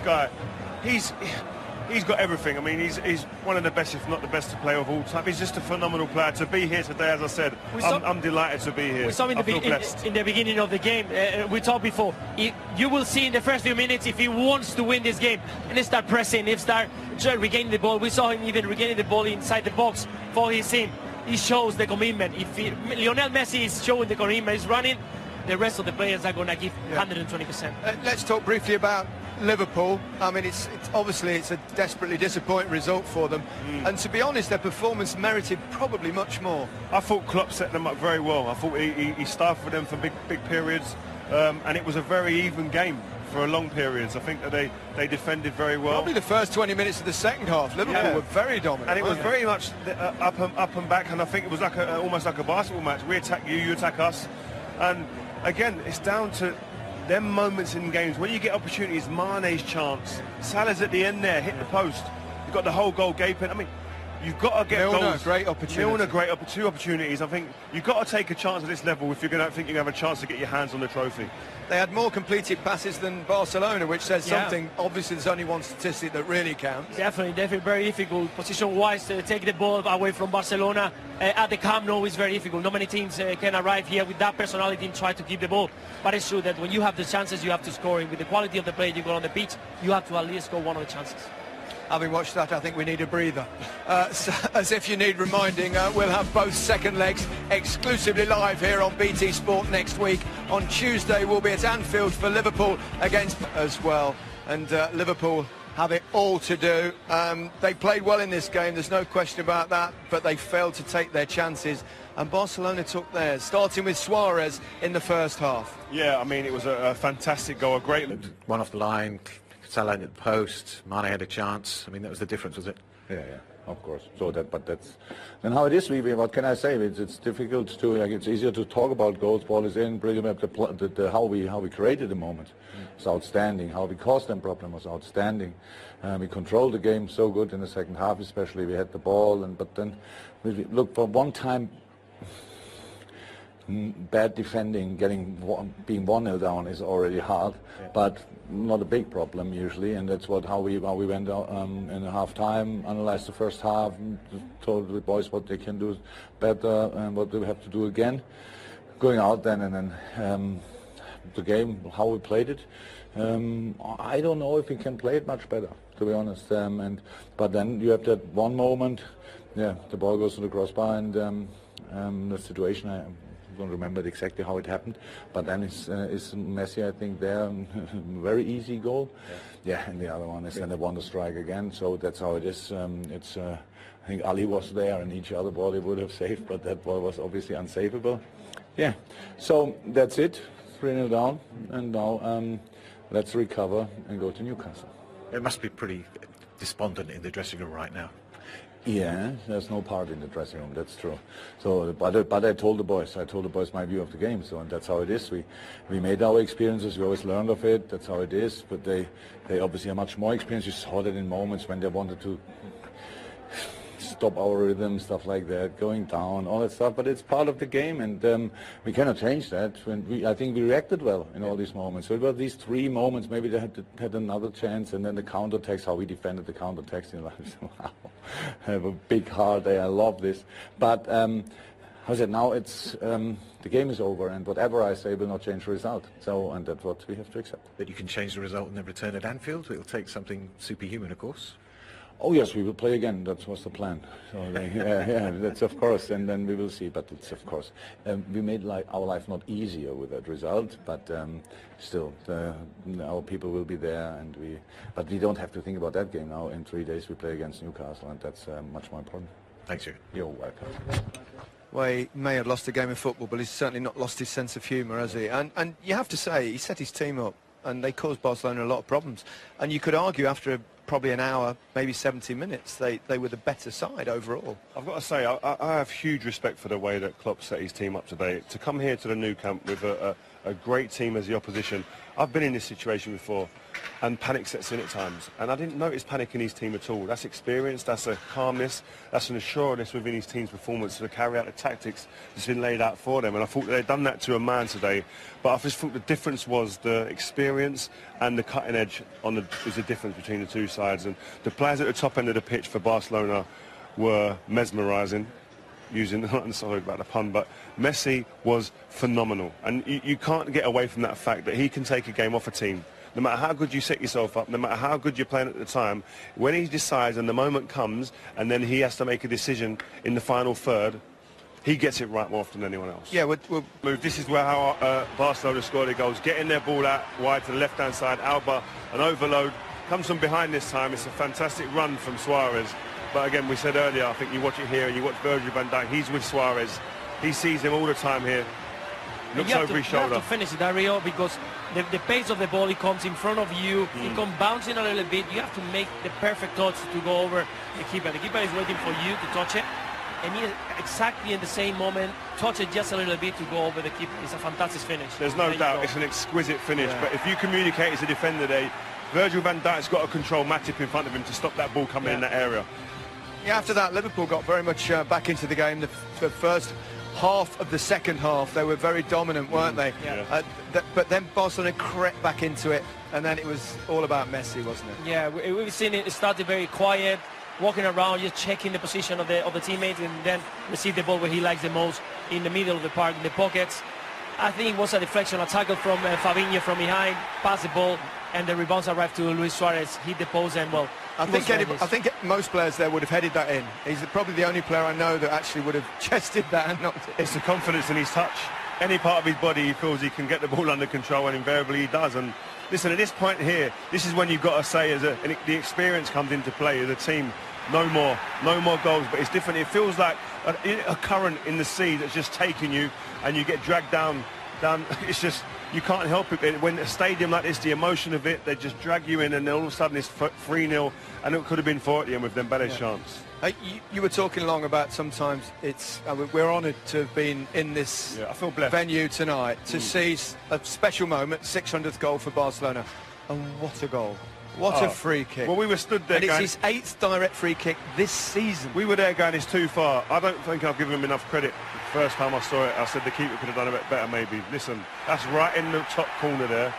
guy, he's got everything. I mean, he's one of the best, if not the best, to play of all time. He's just a phenomenal player. To be here today, as I said, I'm delighted to be here. We saw him in the beginning of the game. We talked before. You will see in the first few minutes if he wants to win this game, and he start pressing, he start regaining the ball. We saw him even regaining the ball inside the box for his team. He shows the commitment. If Lionel Messi is showing the commitment, he's running, the rest of the players are going to give 120%. Let's talk briefly about Liverpool. I mean, it's obviously a desperately disappointing result for them, and to be honest, their performance merited probably much more. I thought Klopp set them up very well. I thought he stifled them for big periods, and it was a very even game for long periods. I think that they defended very well. Probably the first 20 minutes of the second half, Liverpool were very dominant, and it was very much up and back. And I think it was like almost like a basketball match. We attack you, you attack us, and again, it's down to them moments in games when you get opportunities. Mane's chance, Salah's at the end there, hit the post. You've got the whole goal gaping. I mean, you've got to get goals. Great opportunity. Two opportunities. I think you've got to take a chance at this level if you're going to think you have a chance to get your hands on the trophy. They had more completed passes than Barcelona, which says something. Obviously, there's only one statistic that really counts. Definitely very difficult position-wise to take the ball away from Barcelona. At the Camp Nou is very difficult. Not many teams can arrive here with that personality and try to keep the ball. But it's true that when you have the chances, you have to score. And with the quality of the play you got on the pitch, you have to at least score one of the chances. Having watched that, I think we need a breather. So, as if you need reminding, we'll have both second legs exclusively live here on BT Sport next week. On Tuesday, we'll be at Anfield for Liverpool against as well. And Liverpool have it all to do. They played well in this game, there's no question about that, but they failed to take their chances. And Barcelona took theirs, starting with Suarez in the first half. Yeah, I mean, it was a fantastic goal, a great... One off the line, Salah at the post, Mane had a chance. I mean, that was the difference, was it? Yeah, of course. So that's then how it is. What can I say? It's difficult to. It's easier to talk about goals. Ball is in. Bring them up. How we created the moment. It's outstanding. How we caused them problem was outstanding. We controlled the game so good in the second half, especially. We had the ball, but then look for one time. Bad defending, being 1-0 down is already hard, but not a big problem usually, and that's how we went out in the half time, analyzed the first half, told the boys what they can do better and what they have to do again. Going out then and then the game, how we played it, I don't know if we can play it much better, to be honest. But then you have that one moment, the ball goes to the crossbar, and the situation. I don't remember exactly how it happened, but then it's Messi, I think, there, very easy goal. And the other one is then a wonder strike again. So that's how it is. I think Ali was there, and each other ball he would have saved, but that ball was obviously unsavable. So that's it. 3-0 down, and now let's recover and go to Newcastle. It must be pretty despondent in the dressing room right now. Yeah, there's no part in the dressing room, that's true. So, but I told the boys my view of the game, so and that's how it is. We made our experiences, we always learned of it, that's how it is, but they obviously are much more experienced. You saw that in moments when they wanted to stop our rhythm, stuff like that, going down, all that stuff, but it's part of the game, and we cannot change that. I think we reacted well in all these moments. So it was these 3 moments, maybe they had another chance, and then the counter-attacks, how we defended the counter-attacks, wow, I have a big heart there, I love this. But how's it now? It's the game is over, and whatever I say will not change the result. So, and that's what we have to accept. But you can change the result in the return at Anfield. It'll take something superhuman, of course. Oh yes, we will play again. That was the plan. So that's of course, and then we will see. But it's of course, we made our life not easier with that result. But still, our people will be there, but we don't have to think about that game now. In 3 days, we play against Newcastle, and that's much more important. Thanks, you. You're welcome. Well, he may have lost a game of football, but he's certainly not lost his sense of humour, has he? And you have to say, he set his team up, and they caused Barcelona a lot of problems. And you could argue after probably an hour, maybe 70 minutes, they were the better side overall. I've got to say, I have huge respect for the way that Klopp set his team up today. To come here to the Nou Camp with a great team as the opposition, I've been in this situation before, and panic sets in at times. And I didn't notice panic in his team at all. That's experience, that's a calmness, that's an assuredness within his team's performance to carry out the tactics that's been laid out for them. And I thought they'd done that to a man today. But I just thought the difference was the experience and the cutting edge is the difference between the two sides. And the players at the top end of the pitch for Barcelona were mesmerising. I'm sorry about the pun, but Messi was phenomenal. And you can't get away from that fact that he can take a game off a team. No matter how good you set yourself up, no matter how good you're playing at the time, when he decides and the moment comes and then he has to make a decision in the final third, he gets it right more often than anyone else. Yeah, we'll move. This is where how Barcelona scored their goals. Getting their ball out wide to the left-hand side. Alba, an overload. Comes from behind this time. It's a fantastic run from Suarez. But again, we said earlier, I think you watch it here and you watch Virgil van Dijk. He's with Suarez. He sees him all the time here. Looks over his shoulder. You have to finish it, Rio, because the pace of the ball, it comes in front of you. It comes bouncing a little bit. You have to make the perfect touch to go over the keeper. The keeper is waiting for you to touch it. And he exactly in the same moment, touch it just a little bit to go over the keeper. It's a fantastic finish. There's no doubt. It's an exquisite finish. Yeah. But if you communicate as a defender there, Virgil van Dijk's got to control Matip in front of him to stop that ball coming in that area. Yeah, after that, Liverpool got very much back into the game. The first half of the second half, they were very dominant, weren't they? Yeah. But then Barcelona crept back into it, and then it was all about Messi, wasn't it? Yeah, we've seen it started very quiet, walking around, just checking the position of the teammates, and then receive the ball where he likes the most, in the middle of the park, in the pockets. I think it was a deflection, a tackle from Fabinho from behind, pass the ball, and the rebounds arrived to Luis Suarez, hit the post, and well, I think most players there would have headed that in. He's probably the only player I know that actually would have chested that and knocked it in. It's the confidence in his touch. Any part of his body he feels he can get the ball under control, and invariably he does. And listen, at this point here, this is when you've got to say, the experience comes into play as a team. No more goals, but it's different. It feels like a current in the sea that's just taking you, and you get dragged down. It's just, you can't help it. When a stadium like this, the emotion of it, they just drag you in, and then all of a sudden it's 3-0, and it could have been 4 at the end with Dembele's chance. You were talking along about sometimes it's we're honoured to have been in this I feel blessed. venue tonight to see a special moment, 600th goal for Barcelona, and what a goal. What a free kick. Well, we were stood there. And it's his 8th direct free kick this season. We were there going, it's too far. I don't think I've given him enough credit. The first time I saw it, I said the keeper could have done a bit better maybe. Listen, that's right in the top corner there.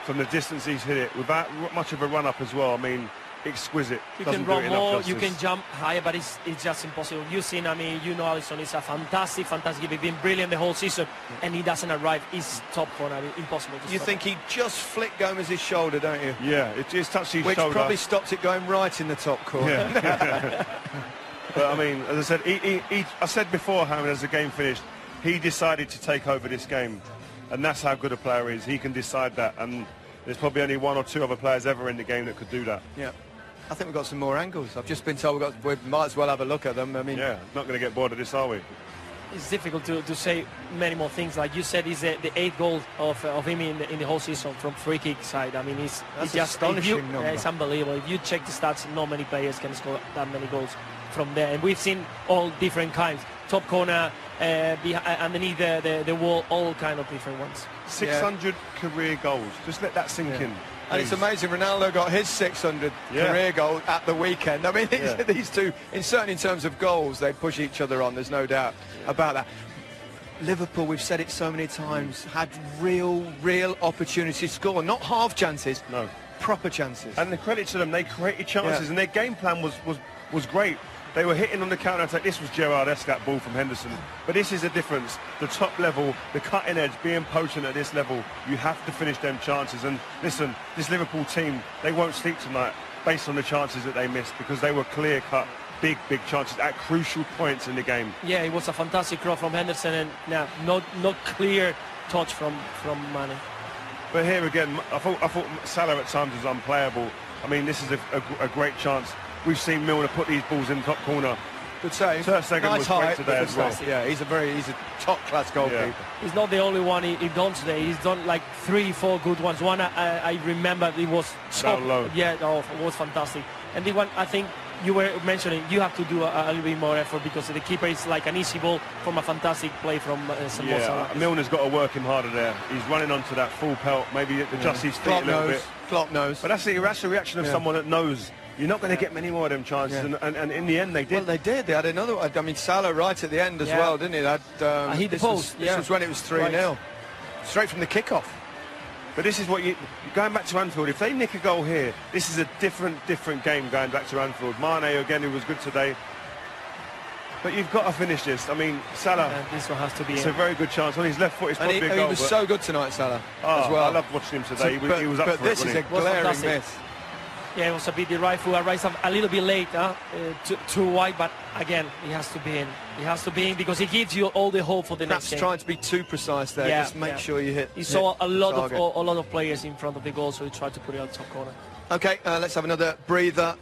From the distance he's hit it, without much of a run-up as well. I mean, exquisite. You can run more, you can jump higher, but it's just impossible. You've seen, I mean, you know Alisson is a fantastic keeper. He's been brilliant the whole season, and he doesn't arrive. He's top corner. I mean, impossible to You stop think it. he just flicked Gomez's shoulder, don't you? Yeah, it just touched his Which shoulder. probably stopped it going right in the top corner. Yeah. But I mean, as I said, I said beforehand as the game finished, he decided to take over this game, and that's how good a player is. He can decide that, and there's probably only 1 or 2 other players ever in the game that could do that. Yeah. I think we've got some more angles. I've just been told we might as well have a look at them. I mean, yeah, not going to get bored of this, are we? It's difficult to say many more things. Like you said, is the 8th goal of him in the whole season from free kick side. I mean, it's just astonishing number. It's unbelievable. If you check the stats, not many players can score that many goals from there. And we've seen all different kinds. Top corner, underneath the wall, all kind of different ones. 600 career goals. Just let that sink in. And it's amazing, Ronaldo got his 600 career goal at the weekend. I mean, these two, certainly in terms of goals, they push each other on, there's no doubt about that. Liverpool, we've said it so many times, had real opportunities to score. Not half chances, no, proper chances. And the credit to them, they created chances, and their game plan was great. They were hitting on the counter-attack. This was Gerrard-esque, that ball from Henderson. But this is the difference. The top level, the cutting edge, being potent at this level, you have to finish them chances. And listen, this Liverpool team, they won't sleep tonight based on the chances that they missed, because they were clear-cut, big chances at crucial points in the game. Yeah, it was a fantastic cross from Henderson, and not clear touch from Mane. But here again, I thought Salah at times was unplayable. I mean, this is a great chance. We've seen Milner put these balls in the top corner. Good save. Ter Stegen was great today as well. Yeah, he's a top-class goalkeeper. Yeah. He's not the only one he done today. He's done like 3-4 good ones. One I remember, it was down low. Yeah, it was fantastic. And the one, I think you were mentioning, you have to do a little bit more effort because the keeper is like an easy ball from a fantastic play from Yeah, Milner's got to work him harder there. He's running onto that full pelt, maybe adjust his feet a little bit. Klopp knows. But that's the reaction of someone that knows you're not going to get many more of them chances, and in the end they did. Well, they did. They had another one. I mean, Salah right at the end as well, didn't he? That hit the post. This was when it was 3-0. Straight from the kickoff. But this is what going back to Anfield, if they nick a goal here, this is a different game going back to Anfield. Mane, again, who was good today. But you've got to finish this. I mean, Salah, this one has to be it's a very good chance. On his left foot, it's probably a goal. He was so good tonight, Salah, as well. I loved watching him today. He was up for it, this is a glaring miss. Yeah, it was a bit the right foot arrives a little bit late, too wide, but again, he has to be in. He has to be in because he gives you all the hope for the next game. Perhaps trying to be too precise there. Just make sure you hit. He saw a lot of players in front of the goal, so he tried to put it on top corner. Okay, let's have another breather.